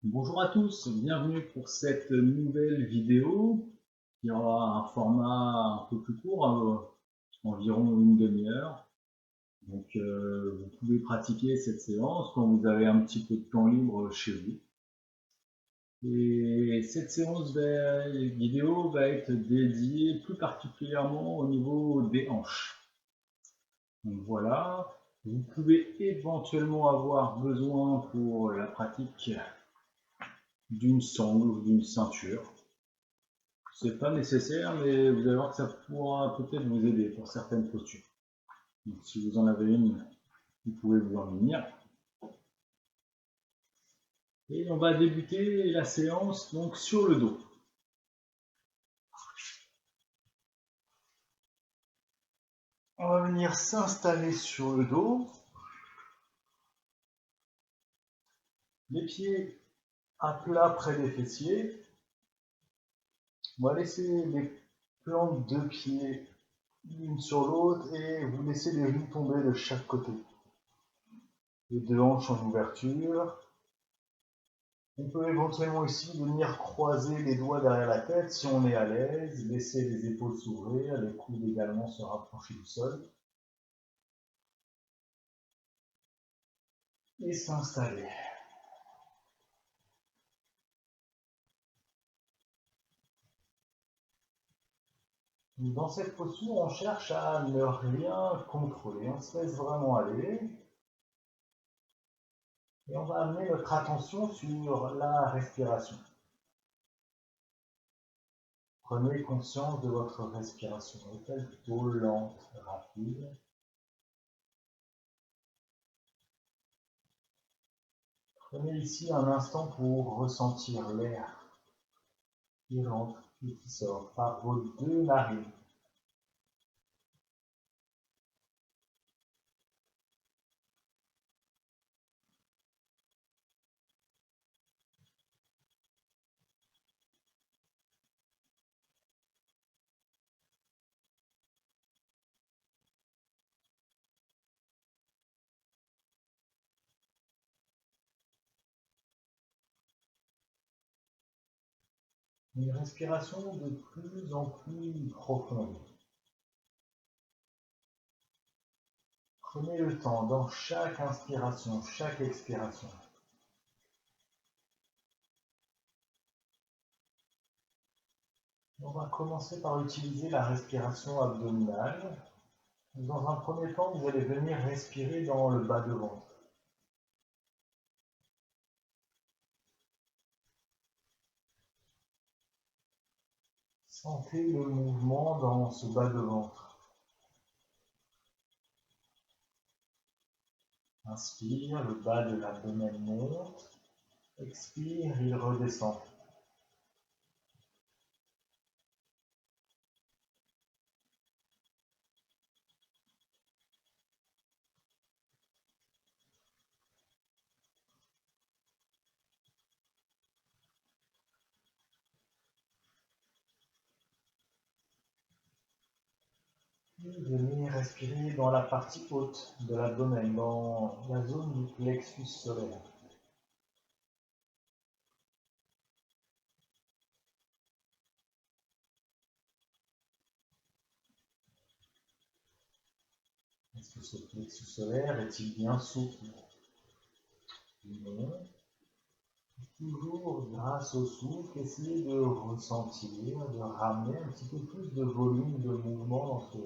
Bonjour à tous, bienvenue pour cette nouvelle vidéo qui aura un format un peu plus court, environ une demi-heure. Donc vous pouvez pratiquer cette séance quand vous avez un petit peu de temps libre chez vous. Et cette séance vidéo va être dédiée plus particulièrement au niveau des hanches. Donc voilà, vous pouvez éventuellement avoir besoin pour la pratique d'une sangle ou d'une ceinture. C'est pas nécessaire, mais vous allez voir que ça pourra peut-être vous aider pour certaines postures. Donc, si vous en avez une, vous pouvez vous en munir. Et on va débuter la séance donc sur le dos. On va venir s'installer sur le dos. Les pieds à plat près des fessiers. On va laisser les plantes de pieds l'une sur l'autre et vous laissez les genoux tomber de chaque côté. Les deux hanches en ouverture. On peut éventuellement aussi venir croiser les doigts derrière la tête si on est à l'aise, laisser les épaules s'ouvrir, les coudes également se rapprocher du sol. Et s'installer. Dans cette posture, on cherche à ne rien contrôler. On se laisse vraiment aller. Et on va amener notre attention sur la respiration. Prenez conscience de votre respiration. Est-elle plutôt lente, rapide? Prenez ici un instant pour ressentir l'air qui rentre et qui sort par vos deux narines. Une respiration de plus en plus profonde. Prenez le temps dans chaque inspiration, chaque expiration. On va commencer par utiliser la respiration abdominale. Dans un premier temps, vous allez venir respirer dans le bas de ventre. Sentez le mouvement dans ce bas de ventre. Inspire, le bas de l'abdomen monte. Expire, il redescend. Puis venez respirer dans la partie haute de l'abdomen, dans la zone du plexus solaire. Est-ce que ce plexus solaire est-il bien souple? Non. Toujours grâce au souffle, essayez de ressentir, de ramener un petit peu plus de volume, de mouvement dans ce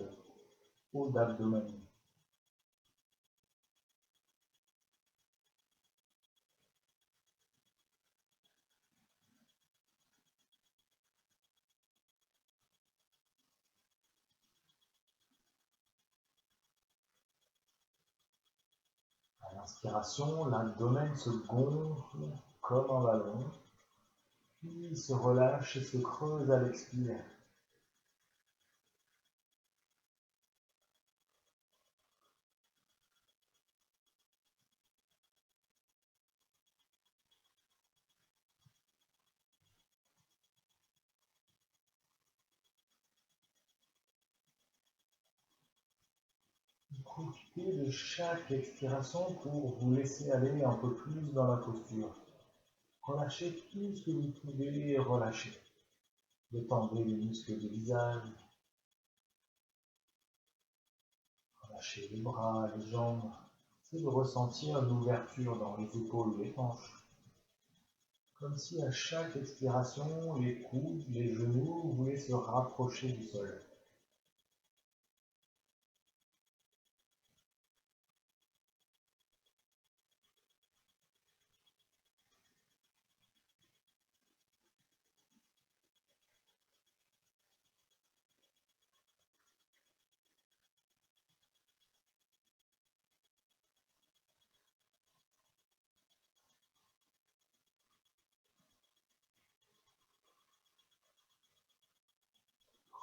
haut d'abdomen. À l'inspiration, l'abdomen se gonfle comme un ballon, puis se relâche et se creuse à l'expire. Profitez de chaque expiration pour vous laisser aller un peu plus dans la posture. Relâchez tout ce que vous pouvez relâcher. Détendez les muscles du visage. Relâchez les bras, les jambes. C'est de ressentir l'ouverture dans les épaules, les hanches. Comme si à chaque expiration, les coudes, les genoux voulaient se rapprocher du sol.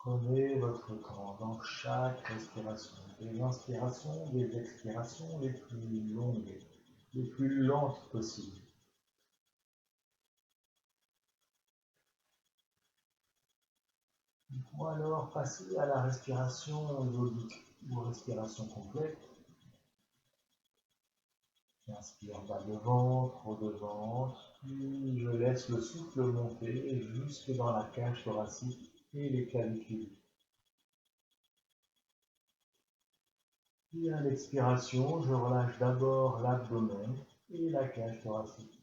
Prenez votre temps dans chaque respiration. Des inspirations, des expirations les plus longues, les plus lentes possibles. Ou alors passer à la respiration yogique ou respiration complète. J'inspire bas de ventre, haut de ventre, puis je laisse le souffle monter jusque dans la cage thoracique et les clavicules. Puis à l'expiration, je relâche d'abord l'abdomen et la cage thoracique.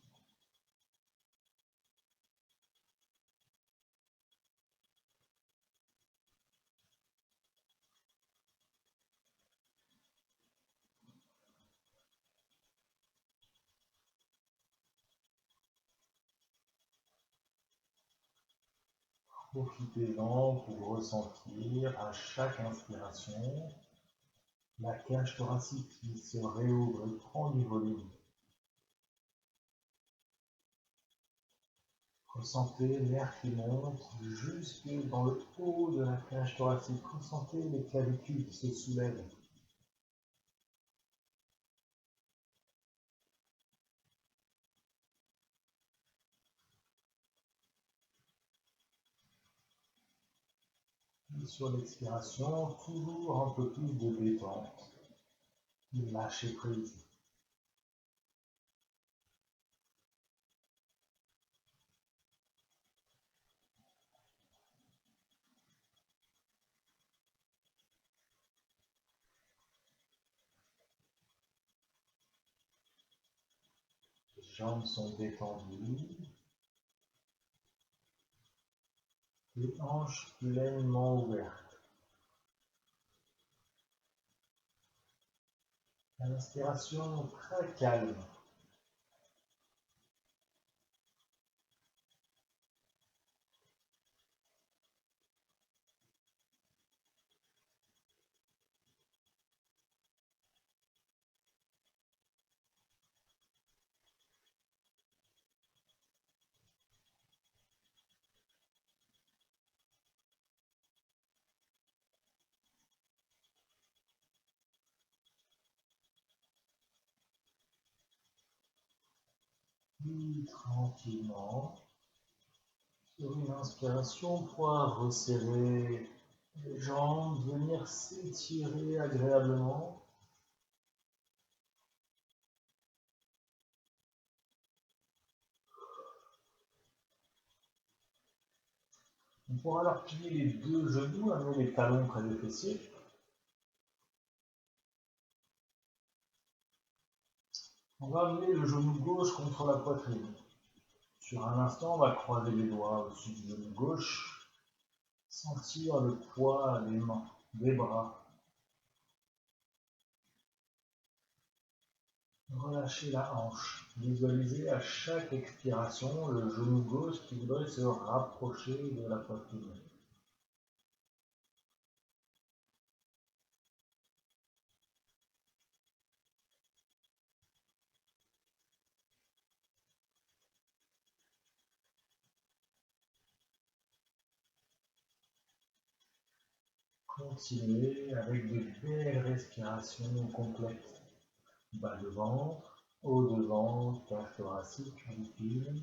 Profitez-en pour ressentir à chaque inspiration la cage thoracique qui se réouvre et prend du volume. Ressentez l'air qui monte jusque dans le haut de la cage thoracique. Ressentez les clavicules qui se soulèvent. Et sur l'expiration, toujours un peu plus de détente. Lâchez prise. Les jambes sont détendues. Les hanches pleinement ouvertes. L'inspiration très calme. Puis tranquillement, sur une inspiration, pouvoir resserrer les jambes, venir s'étirer agréablement. On pourra alors plier les deux genoux, amener les talons près des fessiers. On va amener le genou gauche contre la poitrine. Sur un instant, on va croiser les doigts au-dessus du genou gauche, sentir le poids des mains, des bras. Relâchez la hanche. Visualisez à chaque expiration le genou gauche qui voudrait se rapprocher de la poitrine. Continuez avec de belles respirations complètes. Bas de ventre, haut de ventre, cage thoracique, clavicule.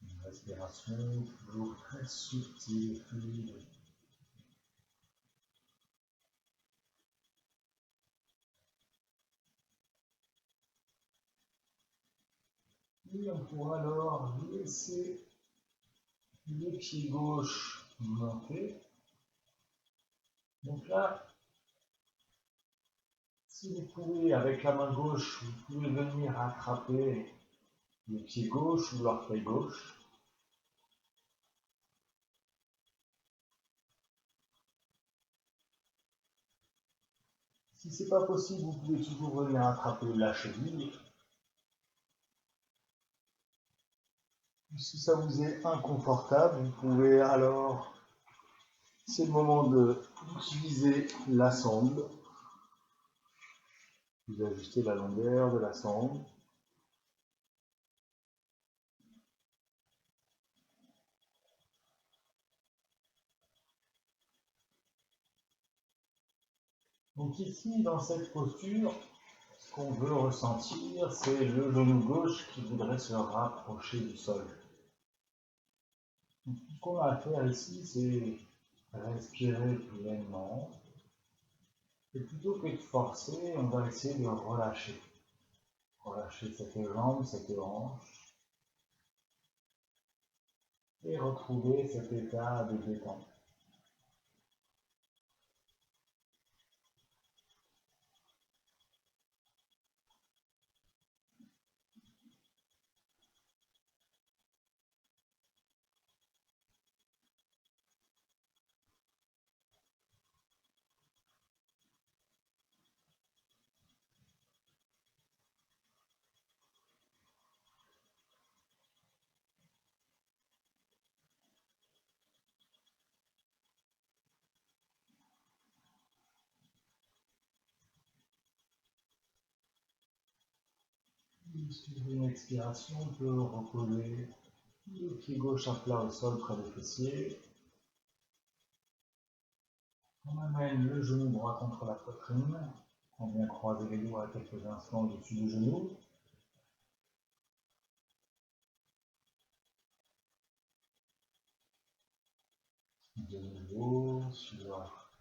Une expiration, toujours très subtil et fluide. Et on pourra alors laisser le pied gauche monter. Donc là, si vous pouvez, avec la main gauche, vous pouvez venir attraper le pied gauche ou l'orteil gauche. Si ce n'est pas possible, vous pouvez toujours venir attraper la cheville. Si ça vous est inconfortable, vous pouvez alors, c'est le moment d'utiliser la sangle. Vous ajustez la longueur de la sangle. Donc ici, dans cette posture, ce qu'on veut ressentir, c'est le genou gauche qui voudrait se rapprocher du sol. Donc, tout ce qu'on a à faire ici, c'est respirer pleinement. Et plutôt que de forcer, on va essayer de relâcher. Relâcher cette jambe, cette hanche. Et retrouver cet état de détente. Sur une expiration, on peut reposer le pied gauche à plat au sol près des fessiers. On amène le genou droit contre la poitrine. On vient croiser les doigts quelques instants au-dessus du genou. De nouveau, sur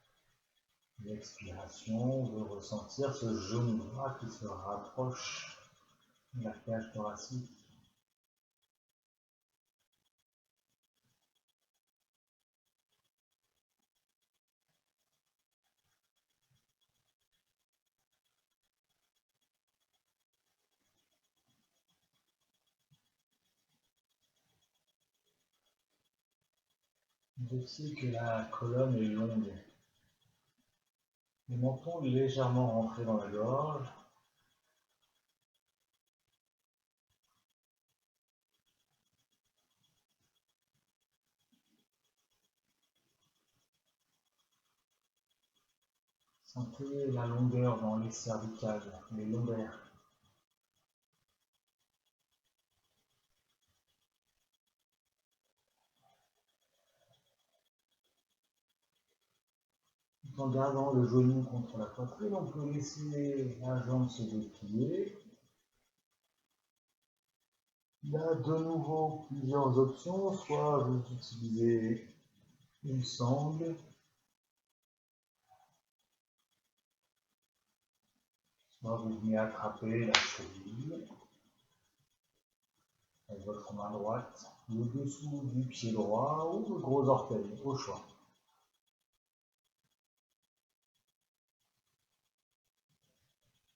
l'expiration, on veut ressentir ce genou droit qui se rapproche de la cage thoracique. Vérifiez que la colonne est longue. Le menton est légèrement rentré dans la gorge. Sentez la longueur dans les cervicales, les lombaires. Tout en gardant le genou contre la poitrine, on peut laisser la jambe se déplier. Il y a de nouveau plusieurs options, soit vous utilisez une sangle, soit vous venez attraper la cheville avec votre main droite, le dessous du pied droit ou le gros orteil, au choix.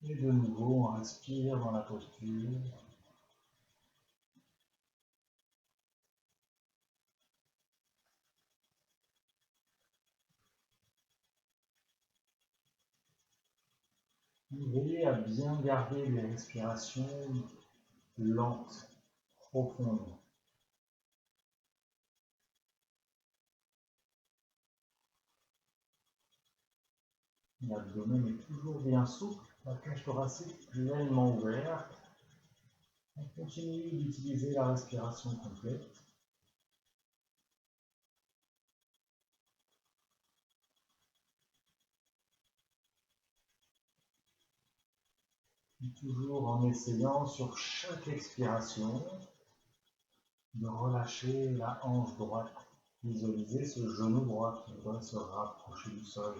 Et de nouveau, on inspire dans la posture. Veillez à bien garder les respirations lentes, profondes. L'abdomen est toujours bien souple, la cage thoracique pleinement ouverte. On continue d'utiliser la respiration complète. Et toujours en essayant sur chaque expiration de relâcher la hanche droite. Visualisez ce genou droit qui doit se rapprocher du sol.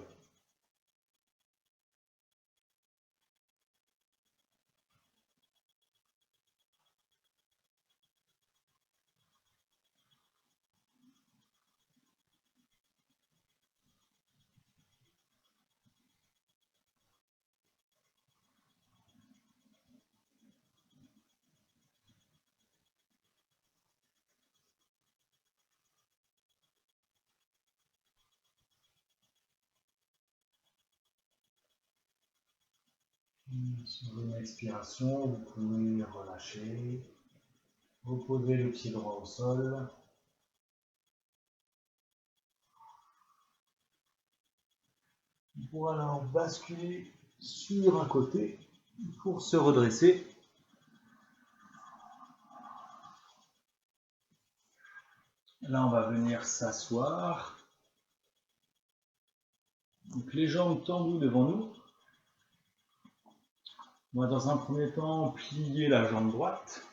Sur une expiration, vous pouvez relâcher, reposer le pied droit au sol. On pourra alors basculer sur un côté pour se redresser. Là, on va venir s'asseoir. Donc les jambes tendues devant nous. On va dans un premier temps plier la jambe droite.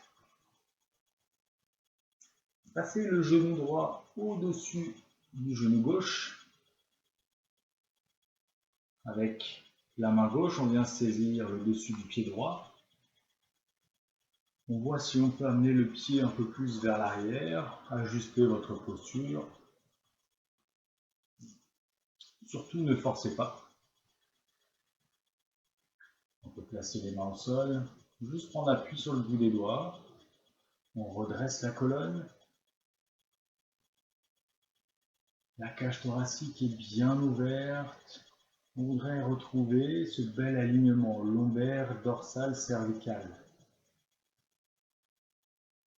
Passer le genou droit au-dessus du genou gauche. Avec la main gauche, on vient saisir le dessus du pied droit. On voit si on peut amener le pied un peu plus vers l'arrière, ajuster votre posture. Surtout ne forcez pas. On peut placer les mains au sol, juste prendre appui sur le bout des doigts. On redresse la colonne. La cage thoracique est bien ouverte. On voudrait retrouver ce bel alignement lombaire, dorsal, cervical.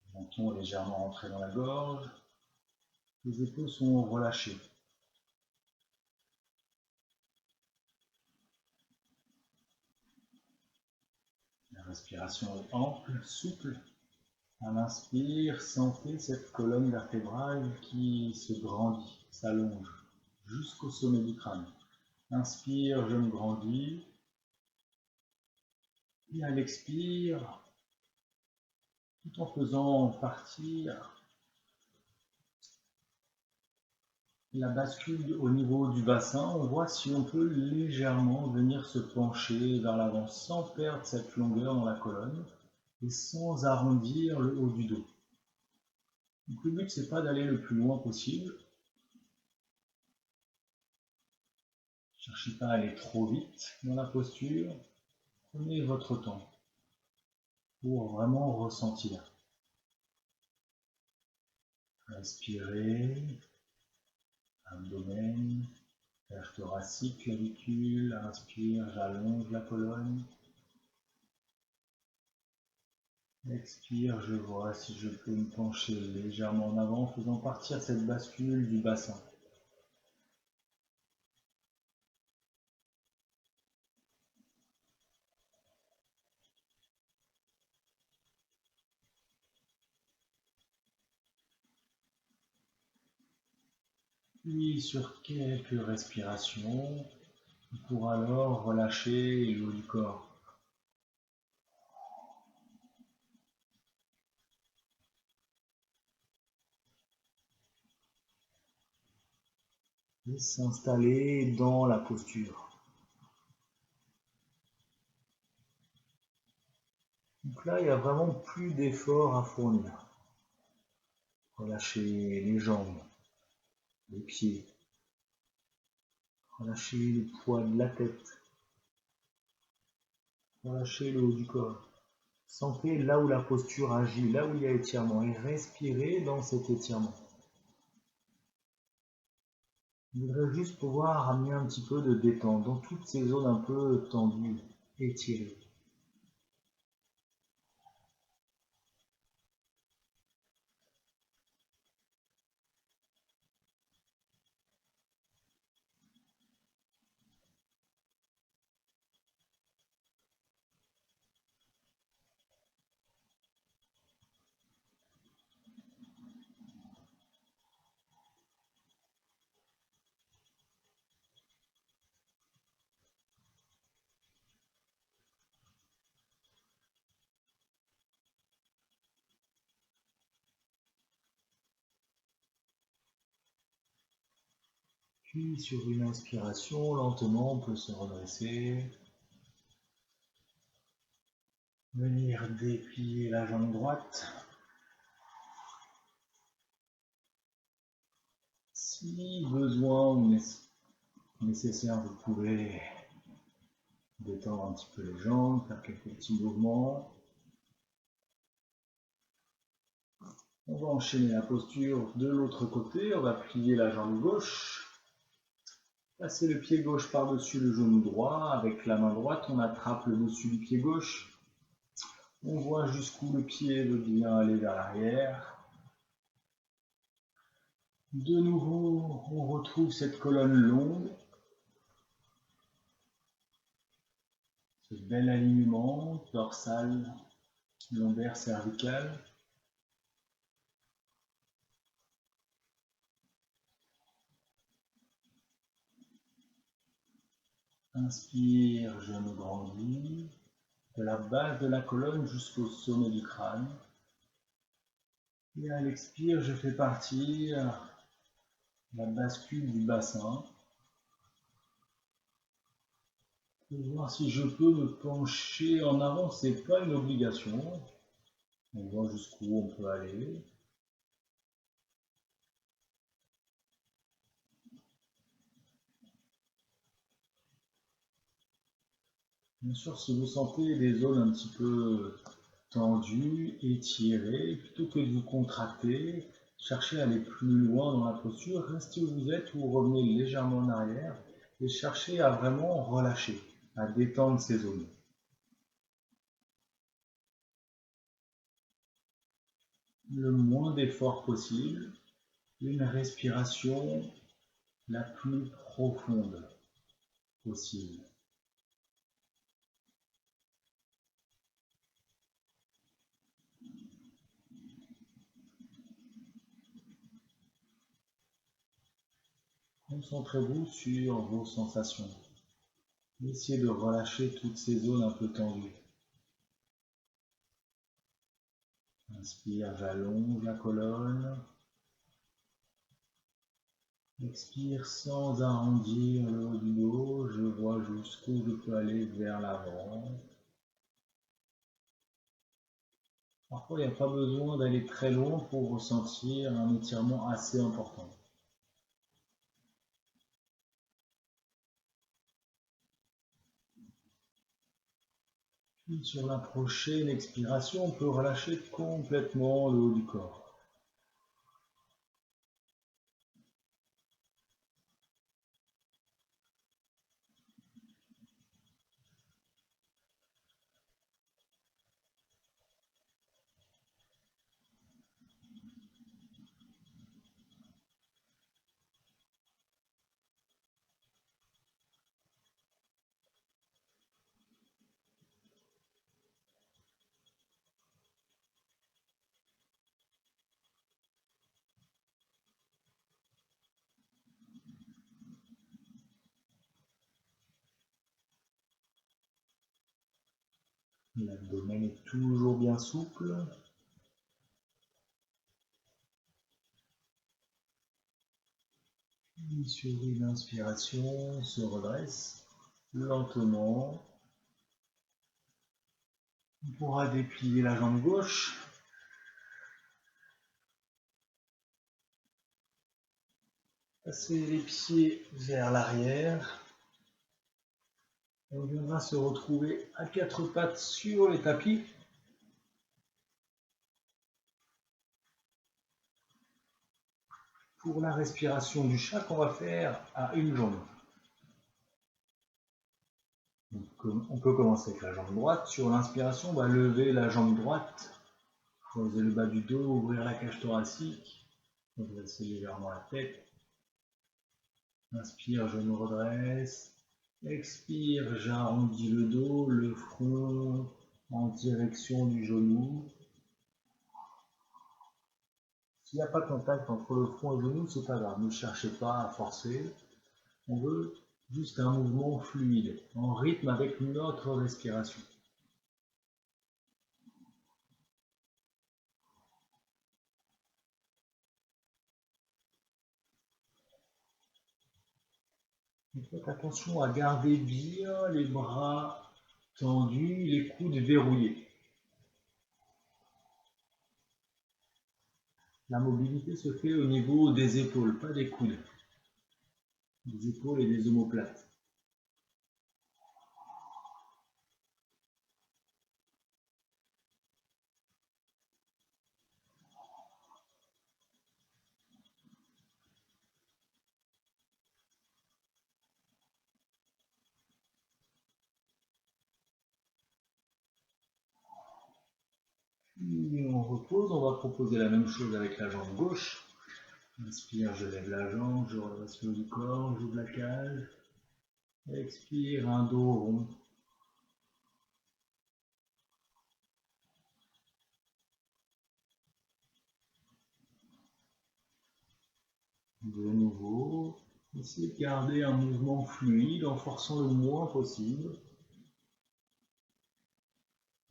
Le menton est légèrement rentré dans la gorge. Les épaules sont relâchées. La respiration est ample, souple. À l'inspire, sentez cette colonne vertébrale qui se grandit, s'allonge jusqu'au sommet du crâne. Inspire, je me grandis. Et à l'expire, tout en faisant partir la bascule au niveau du bassin, on voit si on peut légèrement venir se pencher vers l'avant sans perdre cette longueur dans la colonne et sans arrondir le haut du dos. Donc le but, c'est pas d'aller le plus loin possible. Cherchez pas à aller trop vite dans la posture. Prenez votre temps pour vraiment ressentir. Inspirez, abdomen, cage thoracique, clavicule. Inspire, j'allonge la colonne. Expire, je vois si je peux me pencher légèrement en avant, faisant partir cette bascule du bassin. Puis sur quelques respirations, on pourra alors relâcher le haut du corps. Et s'installer dans la posture. Donc là, il n'y a vraiment plus d'effort à fournir. Relâchez les jambes, les pieds. Relâchez le poids de la tête. Relâchez le haut du corps. Sentez là où la posture agit, là où il y a étirement, et respirez dans cet étirement. Je voudrais juste pouvoir amener un petit peu de détente dans toutes ces zones un peu tendues, étirées. Puis sur une inspiration, lentement, on peut se redresser. Venir déplier la jambe droite. Si besoin ou nécessaire, vous pouvez détendre un petit peu les jambes, faire quelques petits mouvements. On va enchaîner la posture de l'autre côté. On va plier la jambe gauche. Passer le pied gauche par-dessus le genou droit. Avec la main droite, on attrape le dessus du pied gauche. On voit jusqu'où le pied veut bien aller vers l'arrière. De nouveau, on retrouve cette colonne longue. Ce bel alignement dorsal, lombaire, cervical. Inspire, je me grandis, de la base de la colonne jusqu'au sommet du crâne. Et à l'expire, je fais partir la bascule du bassin. Pour voir si je peux me pencher en avant, c'est pas une obligation. On voit jusqu'où on peut aller. Bien sûr, si vous sentez des zones un petit peu tendues, étirées, plutôt que de vous contracter, cherchez à aller plus loin dans la posture, restez où vous êtes ou revenez légèrement en arrière et cherchez à vraiment relâcher, à détendre ces zones. Le moins d'effort possible, une respiration la plus profonde possible. Concentrez-vous sur vos sensations. Essayez de relâcher toutes ces zones un peu tendues. Inspire, j'allonge la colonne. Expire sans arrondir le haut du dos. Je vois jusqu'où je peux aller vers l'avant. Parfois, il n'y a pas besoin d'aller très loin pour ressentir un étirement assez important. Puis sur la prochaine expiration, on peut relâcher complètement le haut du corps. L'abdomen est toujours bien souple. Puis sur une inspiration, on se redresse lentement. On pourra déplier la jambe gauche. Passer les pieds vers l'arrière. On viendra se retrouver à quatre pattes sur les tapis. Pour la respiration du chat qu'on va faire à une jambe. Donc, on peut commencer avec la jambe droite. Sur l'inspiration, on va lever la jambe droite, creuser le bas du dos, ouvrir la cage thoracique, redresser légèrement la tête. Inspire, je me redresse. Expire, j'arrondis le dos, le front en direction du genou. S'il n'y a pas de contact entre le front et le genou, c'est pas grave. Ne cherchez pas à forcer. On veut juste un mouvement fluide, en rythme avec notre respiration. Faites attention à garder bien les bras tendus, les coudes verrouillés. La mobilité se fait au niveau des épaules, pas des coudes. Des épaules et des omoplates. Puis on repose, on va proposer la même chose avec la jambe gauche. Inspire, je lève la jambe, je redresse le haut du corps, j'ouvre la cage. Expire, un dos rond. De nouveau, essayez de garder un mouvement fluide en forçant le moins possible.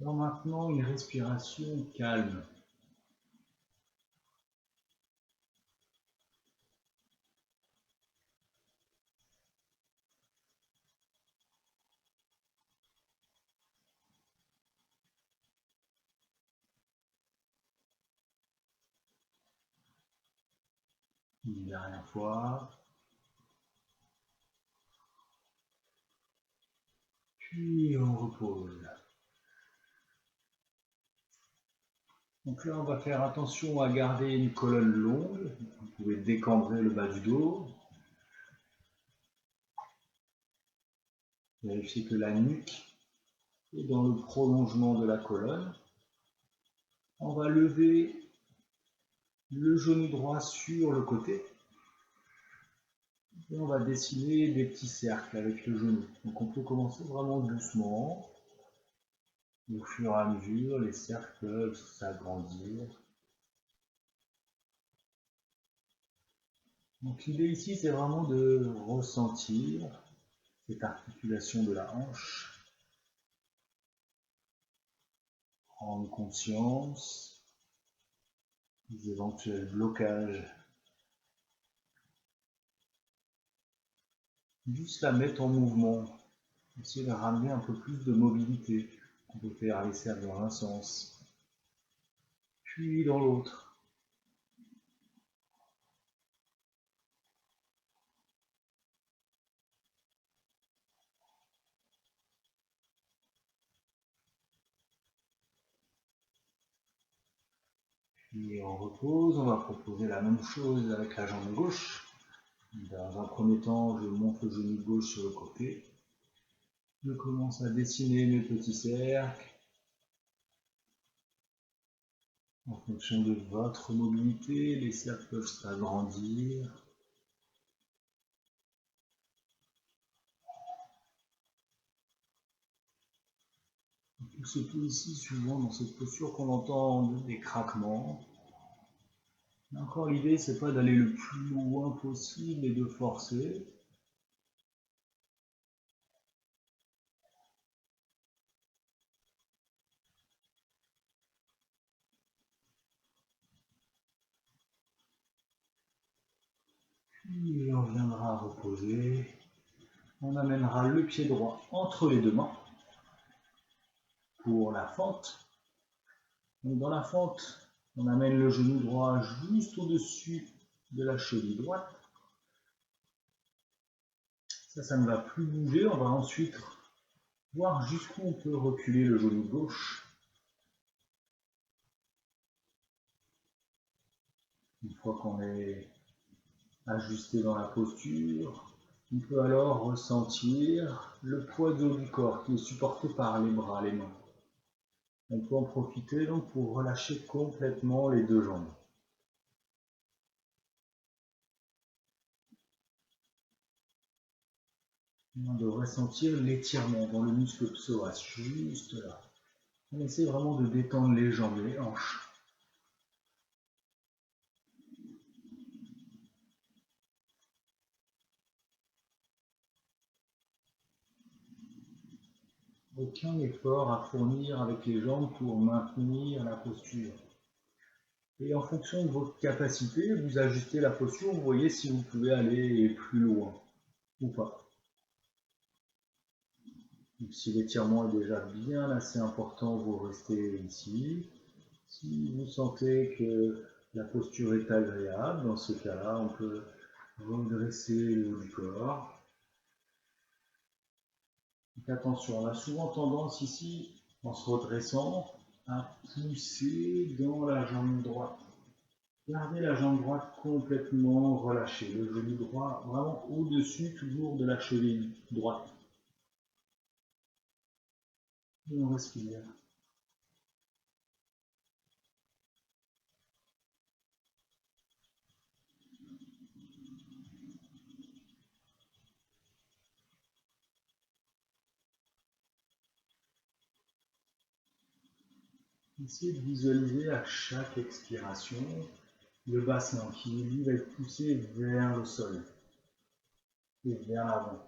Alors maintenant, une respiration calme. Une dernière fois. Puis on repose. Donc là, on va faire attention à garder une colonne longue. Vous pouvez décambrer le bas du dos. Vérifiez que la nuque est dans le prolongement de la colonne. On va lever le genou droit sur le côté. Et on va dessiner des petits cercles avec le genou. Donc on peut commencer vraiment doucement. Au fur et à mesure, les cercles peuvent s'agrandir. Donc l'idée ici, c'est vraiment de ressentir cette articulation de la hanche. Prendre conscience des éventuels blocages. Juste la mettre en mouvement. Essayer de ramener un peu plus de mobilité. On peut faire les cercles dans un sens, puis dans l'autre. Puis on repose, on va proposer la même chose avec la jambe gauche. Dans un premier temps, je monte le genou gauche sur le côté. Je commence à dessiner mes petits cercles. En fonction de votre mobilité, les cercles peuvent s'agrandir. Il se peut ici, souvent dans cette posture, qu'on entend des craquements. Mais encore, l'idée, c'est pas d'aller le plus loin possible et de forcer. Puis on viendra reposer. On amènera le pied droit entre les deux mains pour la fente. Donc dans la fente, on amène le genou droit juste au-dessus de la cheville droite. Ça ne va plus bouger. On va ensuite voir jusqu'où on peut reculer le genou gauche. Une fois qu'on est ajusté dans la posture, on peut alors ressentir le poids du haut du corps qui est supporté par les bras, les mains. On peut en profiter donc pour relâcher complètement les deux jambes. On devrait sentir l'étirement dans le muscle psoas, juste là. On essaie vraiment de détendre les jambes, les hanches. Aucun effort à fournir avec les jambes pour maintenir la posture. Et en fonction de votre capacité, vous ajustez la posture, vous voyez si vous pouvez aller plus loin ou pas. Donc, si l'étirement est déjà bien assez important, vous restez ici. Si vous sentez que la posture est agréable, dans ce cas-là, on peut redresser le haut du corps. Donc attention, on a souvent tendance ici, en se redressant, à pousser dans la jambe droite. Gardez la jambe droite complètement relâchée, le genou droit vraiment au-dessus toujours de la cheville droite. Et on respire. Essayez de visualiser à chaque expiration le bassin qui lui va être poussé vers le sol et vers l'avant.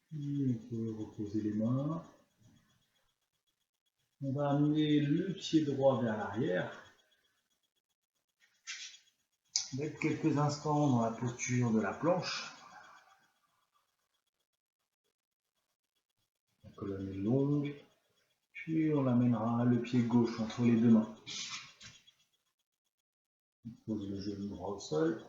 Puis on peut reposer les mains. On va amener le pied droit vers l'arrière. Mettre quelques instants dans la posture de la planche. La colonne est longue. Puis on amènera le pied gauche entre les deux mains. On pose le genou droit au sol.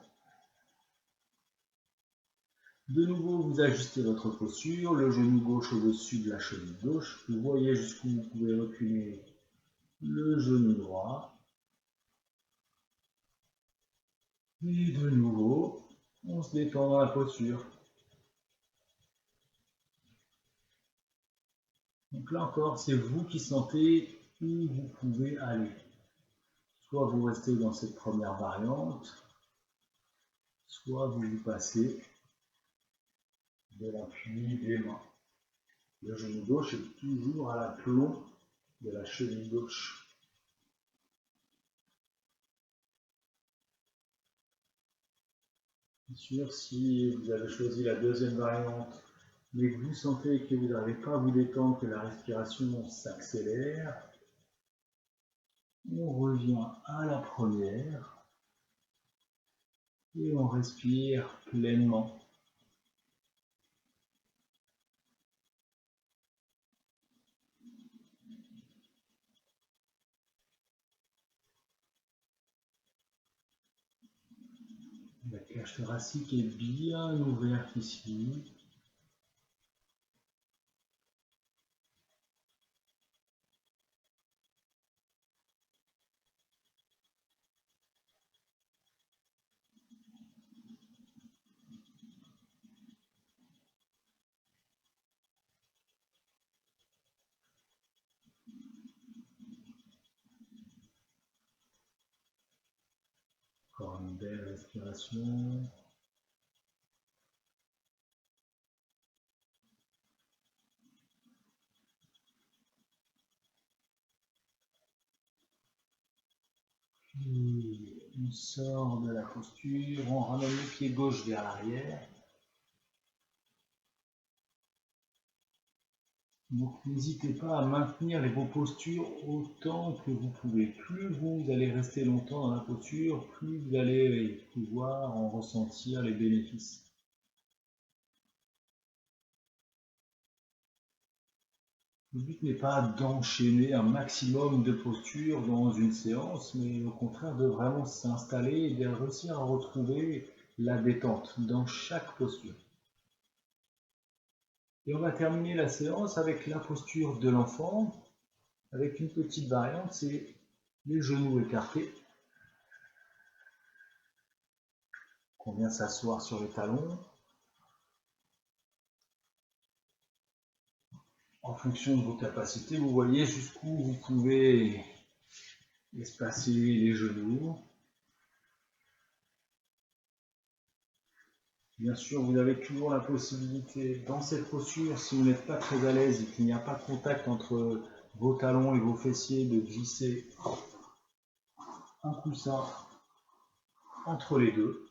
De nouveau, vous ajustez votre posture, le genou gauche au-dessus de la cheville gauche. Vous voyez jusqu'où vous pouvez reculer le genou droit. Et de nouveau, on se détend dans la posture. Donc là encore, c'est vous qui sentez où vous pouvez aller. Soit vous restez dans cette première variante, soit vous vous passez de l'appui des mains. Le genou gauche est toujours à l'aplomb de la cheville gauche. Bien sûr, si vous avez choisi la deuxième variante, mais que vous sentez que vous n'arrivez pas à vous détendre, que la respiration s'accélère, on revient à la première et on respire pleinement. La cage thoracique est bien ouverte ici. Encore une belle respiration. Puis on sort de la posture, on ramène le pied gauche vers l'arrière. Donc n'hésitez pas à maintenir vos postures autant que vous pouvez. Plus vous allez rester longtemps dans la posture, plus vous allez pouvoir en ressentir les bénéfices. Le but n'est pas d'enchaîner un maximum de postures dans une séance, mais au contraire de vraiment s'installer et de réussir à retrouver la détente dans chaque posture. Et on va terminer la séance avec la posture de l'enfant, avec une petite variante, c'est les genoux écartés. On vient s'asseoir sur les talons. En fonction de vos capacités, vous voyez jusqu'où vous pouvez espacer les genoux. Bien sûr, vous avez toujours la possibilité, dans cette posture, si vous n'êtes pas très à l'aise et qu'il n'y a pas de contact entre vos talons et vos fessiers, de glisser un coussin entre les deux.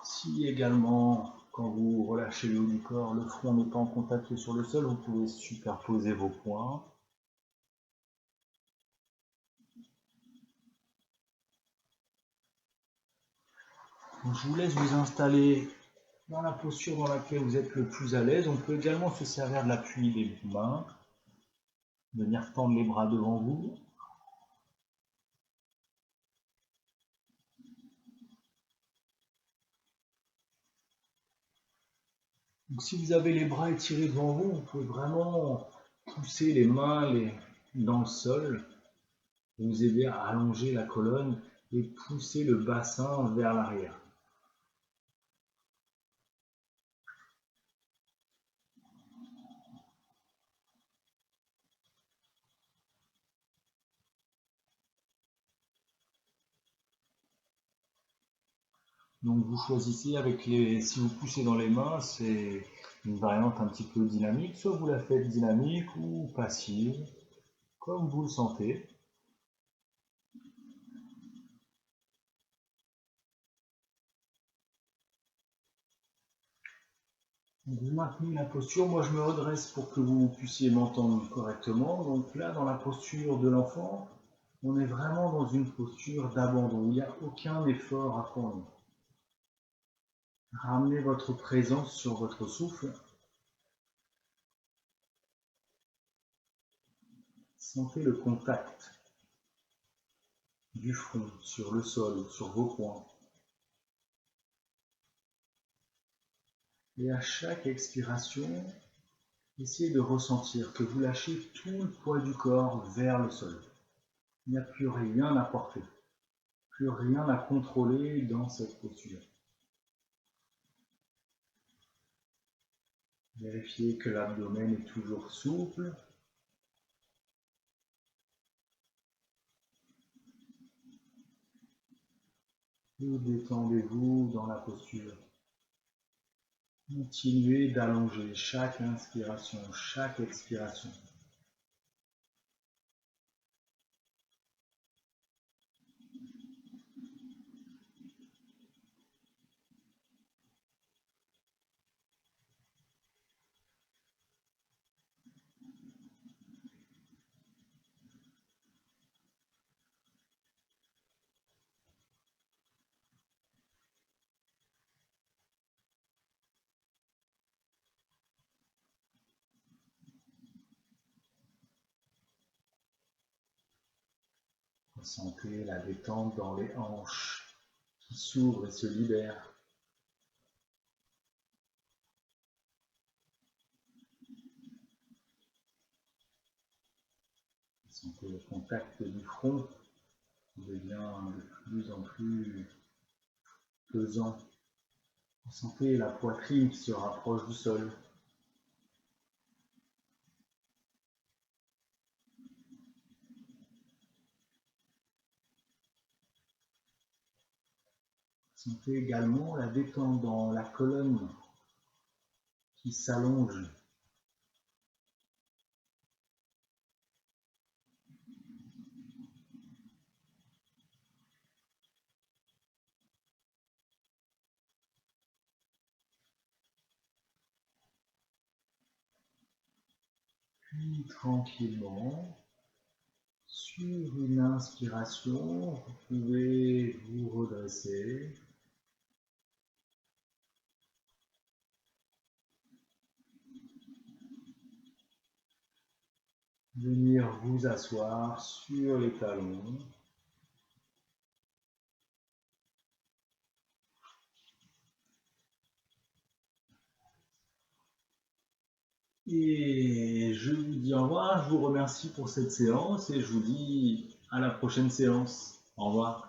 Si également, Quand vous relâchez le haut du corps, le front n'est pas en contact sur le sol, vous pouvez superposer vos poings. Donc, je vous laisse vous installer dans la posture dans laquelle vous êtes le plus à l'aise. On peut également se servir de l'appui des mains, venir tendre les bras devant vous. Donc, si vous avez les bras étirés devant vous, vous pouvez vraiment pousser les mains dans le sol, vous aider à allonger la colonne et pousser le bassin vers l'arrière. Donc vous choisissez si vous poussez dans les mains, c'est une variante un petit peu dynamique, soit vous la faites dynamique ou passive, comme vous le sentez. Donc vous maintenez la posture, moi je me redresse pour que vous puissiez m'entendre correctement. Donc là, dans la posture de l'enfant, on est vraiment dans une posture d'abandon, où il n'y a aucun effort à fournir. Ramenez votre présence sur votre souffle. Sentez le contact du front sur le sol, sur vos poings. Et à chaque expiration, essayez de ressentir que vous lâchez tout le poids du corps vers le sol. Il n'y a plus rien à porter, plus rien à contrôler dans cette posture. Vérifiez que l'abdomen est toujours souple. Et détendez-vous dans la posture. Continuez d'allonger chaque inspiration, chaque expiration. Ressentez la détente dans les hanches qui s'ouvrent et se libèrent. Sentez le contact du front qui devient de plus en plus pesant. Sentez la poitrine qui se rapproche du sol. Sentez également la détente dans la colonne qui s'allonge. Puis tranquillement, sur une inspiration, vous pouvez vous redresser. Venir vous asseoir sur les talons. Et je vous dis au revoir, je vous remercie pour cette séance et je vous dis à la prochaine séance. Au revoir.